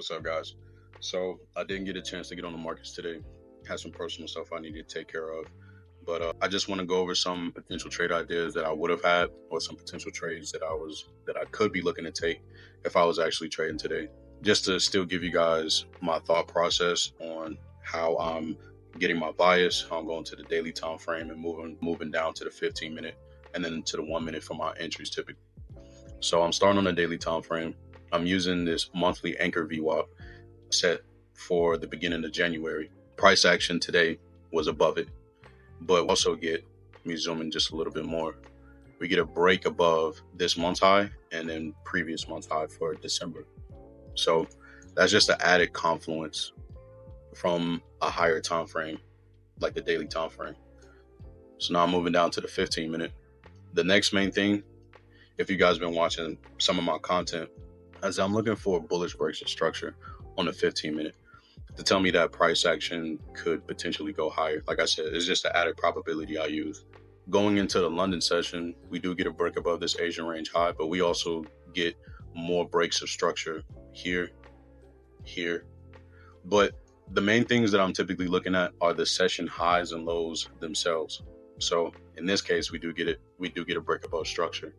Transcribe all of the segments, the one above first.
What's up, guys? So I didn't get a chance to get on the markets today. Had some personal stuff I needed to take care of, but I just want to go over some potential trade ideas that I would have had, or some potential trades that I could be looking to take if I was actually trading today. Just to still give you guys my thought process on how I'm getting my bias, how I'm going to the daily time frame and moving down to the 15 minute and then to the 1 minute for my entries typically. So I'm starting on a daily time frame. I'm using this monthly anchor VWAP set for the beginning of January. Price action today was above it, but also let me zoom in just a little bit more. We get a break above this month's high and then previous month's high for December. So that's just an added confluence from a higher time frame, like the daily time frame. So now I'm moving down to the 15 minute. The next main thing, if you guys been watching some of my content, as I'm looking for bullish breaks of structure on the 15 minute to tell me that price action could potentially go higher. Like I said, it's just an added probability I use. Going into the London session, we do get a break above this Asian range high, but we also get more breaks of structure here. But the main things that I'm typically looking at are the session highs and lows themselves. So in this case, we do get a break above structure.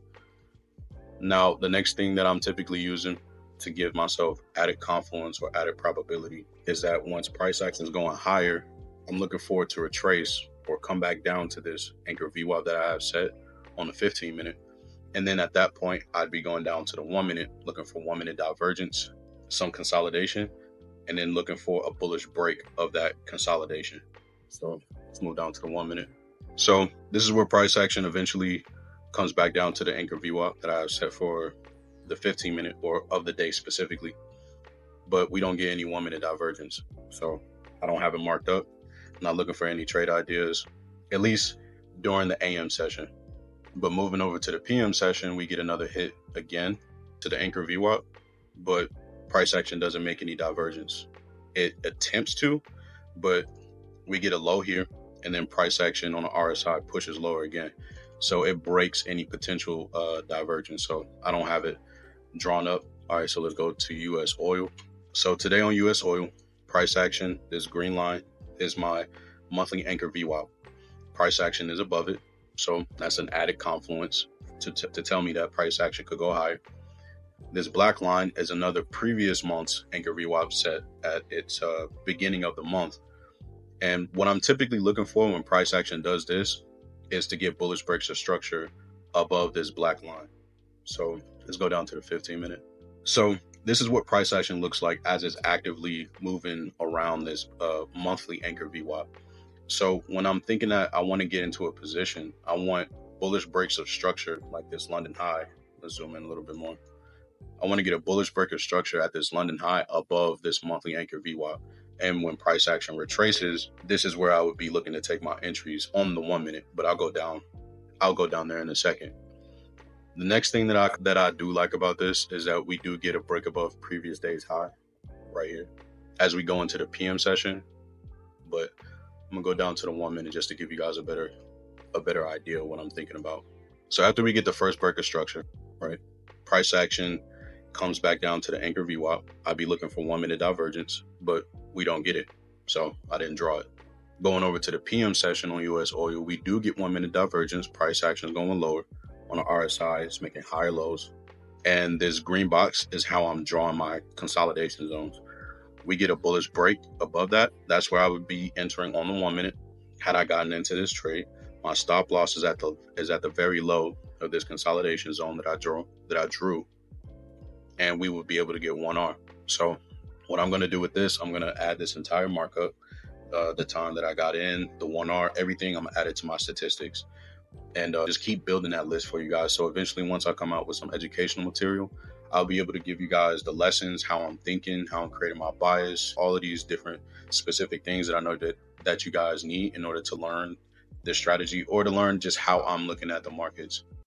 Now, the next thing that I'm typically using to give myself added confluence or added probability is that once price action is going higher, I'm looking forward to retrace or come back down to this anchor VWAP that I have set on the 15 minute. And then at that point, I'd be going down to the 1 minute, looking for 1 minute divergence, some consolidation, and then looking for a bullish break of that consolidation. So let's move down to the 1 minute. So this is where price action eventually comes back down to the anchor VWAP that I have set for the 15 minute or of the day specifically, but we don't get any 1 minute divergence. So I don't have it marked up. I'm not looking for any trade ideas, at least during the AM session. But moving over to the PM session, we get another hit again to the anchor VWAP, but price action doesn't make any divergence. It attempts to, but we get a low here, and then price action on the RSI pushes lower again. So it breaks any potential divergence. So I don't have it drawn up. All right, so let's go to US oil. So today on US oil, price action, this green line is my monthly anchor VWAP. Price action is above it. So that's an added confluence to tell me that price action could go higher. This black line is another previous month's anchor VWAP set at its beginning of the month. And what I'm typically looking for when price action does this is to get bullish breaks of structure above this black line. So let's go down to the 15 minute. So this is what price action looks like as it's actively moving around this monthly anchor VWAP. So when I'm thinking that I want to get into a position, I want bullish breaks of structure like this London high. Let's zoom in a little bit more. I want to get a bullish break of structure at this London high above this monthly anchor VWAP. And when price action retraces, this is where I would be looking to take my entries on the 1 minute, but I'll go down there in a second. The next thing that I do like about this is that we do get a break above previous day's high right here as we go into the PM session. But I'm gonna go down to the 1 minute just to give you guys a better idea of what I'm thinking about. So after we get the first break of structure, right, price action comes back down to the anchor VWAP. I'd be looking for 1 minute divergence, but we don't get it. So I didn't draw it. Going over to the PM session on US oil, we do get 1 minute divergence. Price action is going lower on the RSI. It's making higher lows. And this green box is how I'm drawing my consolidation zones. We get a bullish break above that. That's where I would be entering on the 1 minute. Had I gotten into this trade, my stop loss is at the very low of this consolidation zone that I drew. And we would be able to get 1R. So what I'm going to do with this, I'm going to add this entire markup, the time that I got in, the 1R, everything, I'm going to add it to my statistics and just keep building that list for you guys. So eventually, once I come out with some educational material, I'll be able to give you guys the lessons, how I'm thinking, how I'm creating my bias, all of these different specific things that I know that you guys need in order to learn this strategy or to learn just how I'm looking at the markets.